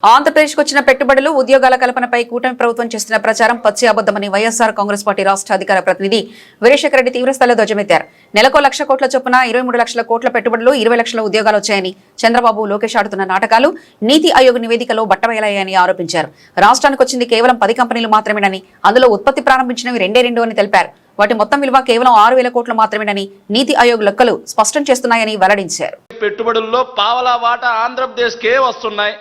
ఆంధ్రప్రదేశ్కు వచ్చిన పెట్టుబడులు ఉద్యోగాల కల్పనపై కూటమి ప్రభుత్వం చేస్తున్న ప్రచారం పచ్చి అబద్దమని వైఎస్ఆర్ కాంగ్రెస్ పార్టీ రాష్ట్ర అధికార ప్రతినిధి వీరేశేఖర్ రెడ్డి తీవ్రస్థాయిలో ధ్వజమెత్తారు. నెలకు 1,00,000 కోట్ల చొప్పున 23 లక్షల కోట్ల పెట్టుబడులు 20 లక్షల ఉద్యోగాలు వచ్చాయని చంద్రబాబు లోకేష్ ఆడుతున్న నాటకాలు నీతి ఆయోగ్ నివేదికలో బట్టబయలయ్యాయని ఆరోపించారు. రాష్ట్రానికి వచ్చింది కేవలం 10 కంపెనీలు మాత్రమేనని, అందులో ఉత్పత్తి ప్రారంభించినవి 2 అని తెలిపారు. వాటి మొత్తం విలువ కేవలం 6,000 కోట్లు మాత్రమేనని నీతి ఆయోగ్ లెక్కలు స్పష్టం చేస్తున్నాయని వెల్లడించారు. పెట్టుబడుల్లో పావలా వాటా ఆంధ్రప్రదేశ్కే వస్తున్నాయి.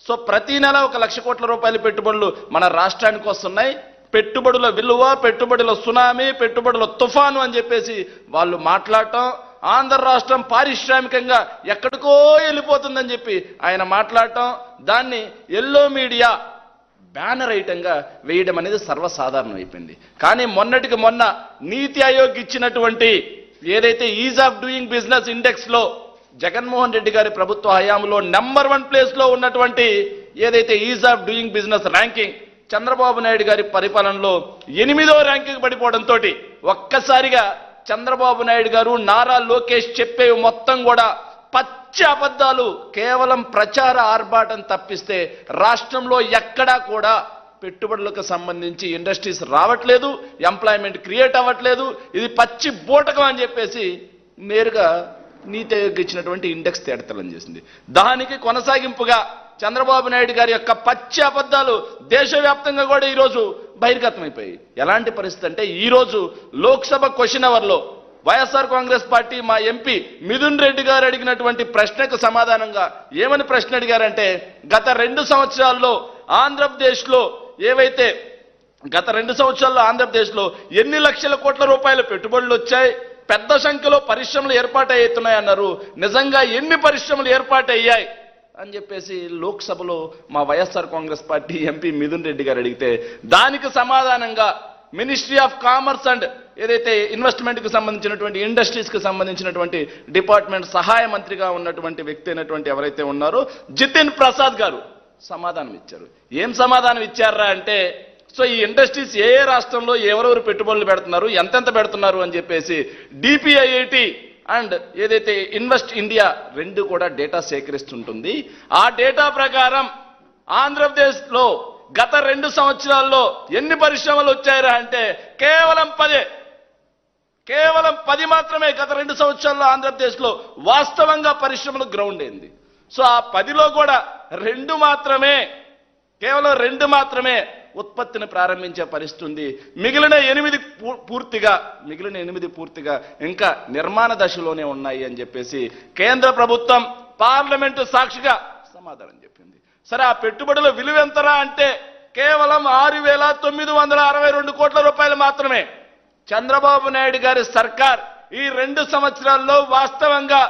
సో ప్రతి నెల 1,00,000 కోట్ల రూపాయల పెట్టుబడులు మన రాష్ట్రానికి వస్తున్నాయి. పెట్టుబడుల విలువ, పెట్టుబడుల సునామీ, పెట్టుబడుల తుఫాను అని చెప్పేసి వాళ్ళు మాట్లాడటం, ఆంధ్ర రాష్ట్రం పారిశ్రామికంగా ఎక్కడికో వెళ్ళిపోతుందని చెప్పి ఆయన మాట్లాడటం, దాన్ని ఎల్లో మీడియా బ్యానర్ ఐటంగా వేయడం అనేది సర్వసాధారణం అయిపోయింది. కానీ మొన్నటికి మొన్న నీతి ఆయోగ్ ఇచ్చినటువంటి ఏదైతే is of doing business index లో జగన్మోహన్ రెడ్డి గారి ప్రభుత్వ హయాంలో నెంబర్ 1 ప్లేస్ లో ఉన్నటువంటి ఏదైతే is of doing business ranking Chandrababu Naidu గారి పరిపాలనలో 8వ ర్యాంకింగ్ పడిపోవడంతో ఒక్కసారిగా చంద్రబాబు నాయుడు గారు, నారా లోకేష్ చెప్పేవి మొత్తం కూడా పచ్చి అబద్ధాలు, కేవలం ప్రచార ఆర్భాటం తప్పిస్తే రాష్ట్రంలో ఎక్కడా కూడా పెట్టుబడులకు సంబంధించి ఇండస్ట్రీస్ రావట్లేదు, ఎంప్లాయ్మెంట్ క్రియేట్ అవ్వట్లేదు, ఇది పచ్చి బూటకం అని చెప్పేసి నేరుగా నీతి ఆయోగ్ ఇచ్చినటువంటి ఇండెక్స్ తేటతెల్లం చేసింది. దానికి కొనసాగింపుగా చంద్రబాబు నాయుడు గారి యొక్క పచ్చి అబద్ధాలు దేశవ్యాప్తంగా కూడా ఈరోజు బహిర్గతమైపోయాయి. ఎలాంటి పరిస్థితి అంటే, ఈరోజు లోక్సభ క్వశ్చన్ అవర్లో వైఎస్ఆర్ కాంగ్రెస్ పార్టీ మా ఎంపీ మిథున్ రెడ్డి గారు అడిగినటువంటి ప్రశ్నకు సమాధానంగా ఏమని ప్రశ్న అడిగారంటే, గత 2 సంవత్సరాల్లో ఆంధ్రప్రదేశ్లో ఏవైతే గత 2 సంవత్సరాల్లో ఆంధ్రప్రదేశ్లో ఎన్ని లక్షల కోట్ల రూపాయల పెట్టుబడులు వచ్చాయి, పెద్ద సంఖ్యలో పరిశ్రమలు ఏర్పాటవుతున్నాయన్నారు, నిజంగా ఎన్ని పరిశ్రమలు ఏర్పాటయ్యాయి అని చెప్పేసి లోక్సభలో మా వైఎస్ఆర్ కాంగ్రెస్ పార్టీ ఎంపీ మిథున్ రెడ్డి గారు అడిగితే, దానికి సమాధానంగా మినిస్ట్రీ ఆఫ్ కామర్స్ అండ్ ఏదైతే ఇన్వెస్ట్మెంట్కి సంబంధించినటువంటి ఇండస్ట్రీస్కి సంబంధించినటువంటి డిపార్ట్మెంట్ సహాయ మంత్రిగా ఉన్నటువంటి వ్యక్తి అయినటువంటి ఎవరైతే ఉన్నారో జితిన్ ప్రసాద్ గారు సమాధానం ఇచ్చారు. ఏం సమాధానం ఇచ్చారా అంటే, సో ఈ ఇండస్ట్రీస్ ఏ రాష్ట్రంలో ఎవరెవరు పెట్టుబడులు పెడుతున్నారు, ఎంతెంత పెడుతున్నారు అని చెప్పేసి డిపిఐఐటి అండ్ ఏదైతే ఇన్వెస్ట్ ఇండియా 2 కూడా డేటా సేకరిస్తుంటుంది. ఆ డేటా ప్రకారం ఆంధ్రప్రదేశ్లో గత 2 సంవత్సరాల్లో ఎన్ని పరిశ్రమలు వచ్చాయరా అంటే కేవలం 10 మాత్రమే. గత 2 సంవత్సరాల్లో ఆంధ్రప్రదేశ్లో వాస్తవంగా పరిశ్రమలు గ్రౌండ్ అయింది. సో ఆ 10లో కూడా 2 మాత్రమే, కేవలం 2 మాత్రమే ఉత్పత్తిని ప్రారంభించే పరిస్థితి ఉంది. మిగిలిన 8 పూర్తిగా ఇంకా నిర్మాణ దశలోనే ఉన్నాయి అని చెప్పేసి కేంద్ర ప్రభుత్వం పార్లమెంటు సాక్షిగా సమాధానం చెప్పింది. సరే, ఆ పెట్టుబడుల విలువ ఎంతరా అంటే కేవలం 6,962 కోట్ల రూపాయలు మాత్రమే. చంద్రబాబు నాయుడు గారి సర్కార్ ఈ 2 సంవత్సరాల్లో వాస్తవంగా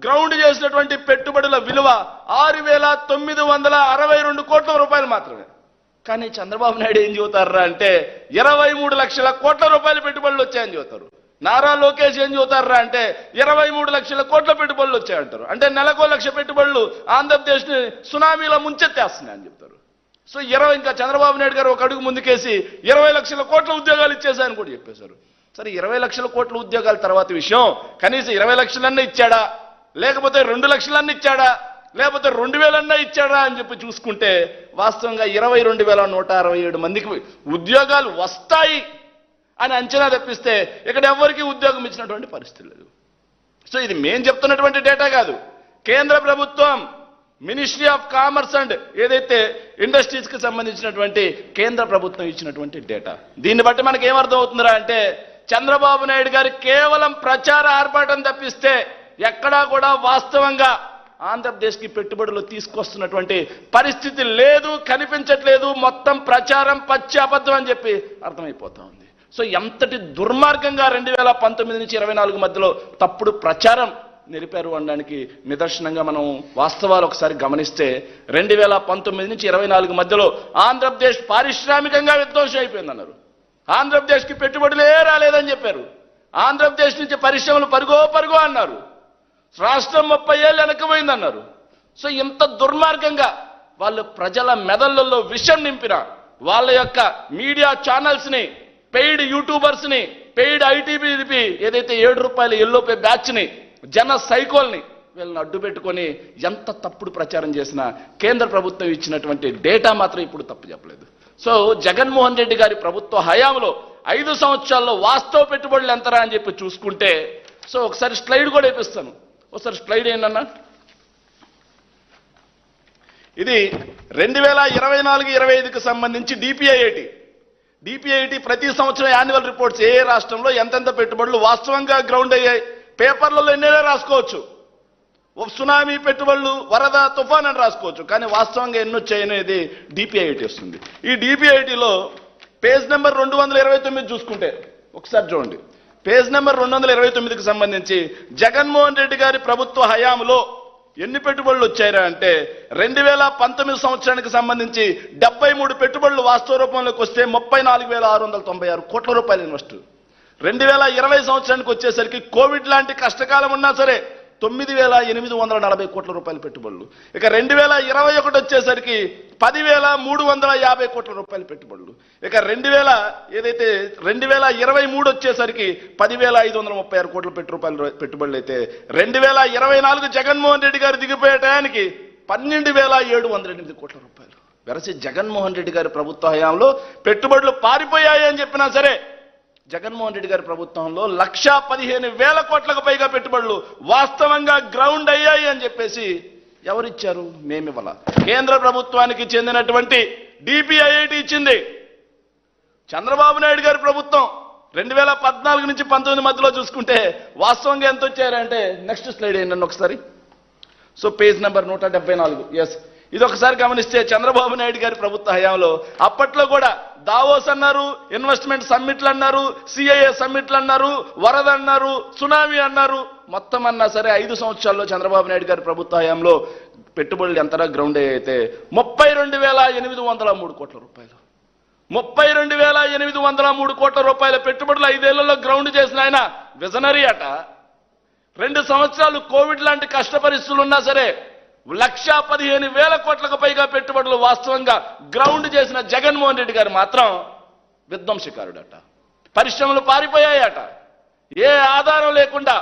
గ్రౌండ్ చేసినటువంటి పెట్టుబడుల విలువ 6,962 కోట్ల రూపాయలు మాత్రమే. కానీ చంద్రబాబు నాయుడు ఏం చెబుతారా అంటే 23 లక్షల కోట్ల రూపాయల పెట్టుబడులు వచ్చాయని చెబుతారు. నారా లోకేష్ ఏం చెబుతారా అంటే 23 లక్షల కోట్ల పెట్టుబడులు వచ్చాయంటారు. అంటే నెలకు 1,00,000 పెట్టుబడులు ఆంధ్రప్రదేశ్ని సునామీలో ముంచెత్తేస్తున్నాయని చెప్తారు. సో ఇంకా చంద్రబాబు నాయుడు గారు ఒక అడుగు ముందుకేసి 20 లక్షల కోట్ల ఉద్యోగాలు ఇచ్చేసాయని కూడా చెప్పేశారు. సరే, 20 లక్షల కోట్ల ఉద్యోగాల తర్వాత విషయం, కనీసం 20 లక్షలన్నా ఇచ్చాడా, లేకపోతే 2 లక్షలన్నా ఇచ్చాడా, లేకపోతే 2,000 ఇచ్చాడా అని చెప్పి చూసుకుంటే వాస్తవంగా 22,167 మందికి ఉద్యోగాలు వస్తాయి అని అంచనా తెప్పిస్తే ఇక్కడ ఎవరికి ఉద్యోగం ఇచ్చినటువంటి పరిస్థితి లేదు. సో ఇది మేం చెప్తున్నటువంటి డేటా కాదు, కేంద్ర ప్రభుత్వం మినిస్ట్రీ ఆఫ్ కామర్స్ అండ్ ఏదైతే ఇండస్ట్రీస్కి సంబంధించినటువంటి కేంద్ర ప్రభుత్వం ఇచ్చినటువంటి డేటా. దీన్ని బట్టి మనకి ఏమర్థం అవుతుందిరా అంటే, చంద్రబాబు నాయుడు గారు కేవలం ప్రచార ఆర్భాటం తప్పిస్తే ఎక్కడా కూడా వాస్తవంగా ఆంధ్రప్రదేశ్కి పెట్టుబడులు తీసుకొస్తున్నటువంటి పరిస్థితి లేదు, కనిపించట్లేదు. మొత్తం ప్రచారం పచ్చి అబద్ధం అని చెప్పి అర్థమైపోతా ఉంది. సో ఎంతటి దుర్మార్గంగా 2019 నుంచి 24 మధ్యలో తప్పుడు ప్రచారం నిలిపారు అనడానికి నిదర్శనంగా మనం వాస్తవాలు ఒకసారి గమనిస్తే 2019 నుంచి 24 మధ్యలో ఆంధ్రప్రదేశ్ పారిశ్రామికంగా విధ్వంసం అయిపోయిందన్నారు. ఆంధ్రప్రదేశ్కి పెట్టుబడులే రాలేదని చెప్పారు. ఆంధ్రప్రదేశ్ నుంచి పరిశ్రమలు పరుగో అన్నారు. రాష్ట్రం 30 ఏళ్ళు వెనకపోయిందన్నారు. సో ఇంత దుర్మార్గంగా వాళ్ళు ప్రజల మెదళ్లలో విషం నింపిన వాళ్ళ యొక్క మీడియా ఛానల్స్ని, పెయిడ్ యూట్యూబర్స్ని, పెయిడ్ ఐటీబీ ఏదైతే 7 రూపాయల ఎల్లోపే బ్యాచ్ని, జన సైకోల్ని వీళ్ళని అడ్డు పెట్టుకొని ఎంత తప్పుడు ప్రచారం చేసినా కేంద్ర ప్రభుత్వం ఇచ్చినటువంటి డేటా మాత్రం ఇప్పుడు తప్పు చెప్పలేదు. సో జగన్మోహన్ రెడ్డి గారి ప్రభుత్వ హయాంలో 5 సంవత్సరాల్లో వాస్తవ పెట్టుబడులు ఎంతరా అని చెప్పి చూసుకుంటే, సో ఒకసారి స్లైడ్ కూడా వేపిస్తాను. ఒకసారి స్లైడ్ ఏంటన్నా, ఇది 2024-25కి సంబంధించి డిపిఐటి ప్రతి సంవత్సరం యాన్యువల్ రిపోర్ట్స్ ఏ రాష్ట్రంలో ఎంతెంత పెట్టుబడులు వాస్తవంగా గ్రౌండ్ అయ్యాయి, పేపర్లలో ఎన్నైనా రాసుకోవచ్చు. సునామీ పెట్టుబడులు, వరద, తుఫాన్ అని రాసుకోవచ్చు, కానీ వాస్తవంగా ఎన్ని వచ్చాయనేది డిపిఐటి వస్తుంది. ఈ డిపిఐటిలో పేజ్ నెంబర్ 229 చూసుకుంటే ఒకసారి చూడండి. పేజ్ నెంబర్ 229కి సంబంధించి జగన్మోహన్ రెడ్డి గారి ప్రభుత్వ హయాంలో ఎన్ని పెట్టుబడులు వచ్చాయరా అంటే 2019 సంవత్సరానికి సంబంధించి 73 పెట్టుబడులు వాస్తవ రూపంలోకి వస్తే 34,696 కోట్ల రూపాయలు ఇన్వెస్ట్. 2020 సంవత్సరానికి వచ్చేసరికి కోవిడ్ లాంటి కష్టకాలం ఉన్నా సరే 9,840 కోట్ల రూపాయల పెట్టుబడులు. ఇక 2021 వచ్చేసరికి 10,350 కోట్ల రూపాయల పెట్టుబడులు. ఇక 2023 వచ్చేసరికి 10,536 కోట్ల పెట్టుబడులు అయితే 2024 జగన్మోహన్ రెడ్డి గారు దిగిపోయే టయానికి 12,708 కోట్ల రూపాయలు. వెరసి జగన్మోహన్ రెడ్డి గారి ప్రభుత్వ హయాంలో పెట్టుబడులు పారిపోయాయి అని చెప్పినా సరే జగన్మోహన్ రెడ్డి గారి ప్రభుత్వంలో 1,15,000 కోట్లకు పైగా పెట్టుబడులు వాస్తవంగా గ్రౌండ్ అయ్యాయి అని చెప్పేసి ఎవరిచ్చారు? మేమివ్వాల. కేంద్ర ప్రభుత్వానికి చెందినటువంటి డిపిఐఐటి ఇచ్చింది. చంద్రబాబు నాయుడు గారి ప్రభుత్వం 2014 నుంచి 19 మధ్యలో చూసుకుంటే వాస్తవంగా ఎంత వచ్చారంటే, నెక్స్ట్ స్లైడ్ ఏంటండి ఒకసారి. So page number 174. ఎస్, ఇది ఒకసారి గమనిస్తే చంద్రబాబు నాయుడు గారి ప్రభుత్వ హయాంలో అప్పట్లో కూడా దావోస్ అన్నారు, ఇన్వెస్ట్మెంట్ సమ్మిట్లు అన్నారు, సిఐఏ సమ్మిట్లు అన్నారు, వరద అన్నారు, సునామీ అన్నారు. మొత్తం అన్నా సరే 5 సంవత్సరాల్లో చంద్రబాబు నాయుడు గారి ప్రభుత్వ హయాంలో పెట్టుబడులు ఎంతరా గ్రౌండ్ అయితే 32,803 కోట్ల రూపాయలు. 32,803 కోట్ల రూపాయల పెట్టుబడులు 5 ఏళ్లలో గ్రౌండ్ చేసిన ఆయన విజనరీ అట. 2 సంవత్సరాలు కోవిడ్ లాంటి కష్ట పరిస్థితులు ఉన్నా సరే 1,15,000 కోట్లకు పైగా పెట్టుబడులు వాస్తవంగా గ్రౌండ్ చేసిన జగన్మోహన్ రెడ్డి గారు మాత్రం విధ్వంసకారుడట. పరిశ్రమలు పారిపోయాయట. ఏ ఆధారం లేకుండా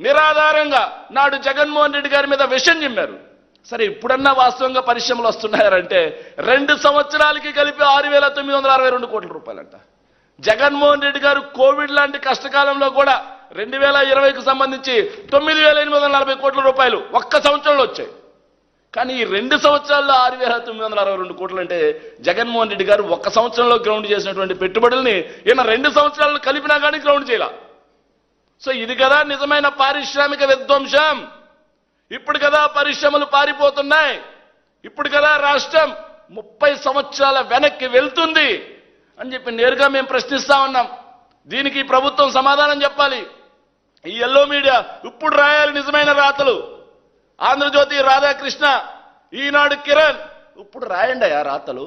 నిరాధారంగా నాడు జగన్మోహన్ రెడ్డి గారి మీద విషం చిమ్మారు. సరే, ఇప్పుడన్నా వాస్తవంగా పరిశ్రమలు వస్తున్నారంటే 2 సంవత్సరాలకి కలిపి 6,962 కోట్ల రూపాయలంట. జగన్మోహన్ రెడ్డి గారు కోవిడ్ లాంటి కష్టకాలంలో కూడా 2020కి సంబంధించి 9,840 కోట్ల రూపాయలు ఒక్క సంవత్సరంలో వచ్చాయి. కానీ ఈ 2 సంవత్సరాల్లో 6,962 కోట్లు అంటే జగన్మోహన్ రెడ్డి గారు ఒక్క సంవత్సరంలో గ్రౌండ్ చేసినటువంటి పెట్టుబడుల్ని ఈయన 2 సంవత్సరాలు కలిపినా కానీ గ్రౌండ్ చేయాల. సో ఇది కదా నిజమైన పారిశ్రామిక విధ్వంసం. ఇప్పుడు కదా పరిశ్రమలు పారిపోతున్నాయి. ఇప్పుడు కదా రాష్ట్రం 30 సంవత్సరాల వెనక్కి వెళ్తుంది అని చెప్పి నేరుగా మేము ప్రశ్నిస్తా ఉన్నాం. దీనికి ప్రభుత్వం సమాధానం చెప్పాలి. ఈ ఎల్లో మీడియా ఇప్పుడు రాయాలి నిజమైన రాతలు. ఆంధ్రజ్యోతి రాధాకృష్ణ, ఈనాడు కిరణ్ ఇప్పుడు రాయండి ఆ రాతలు.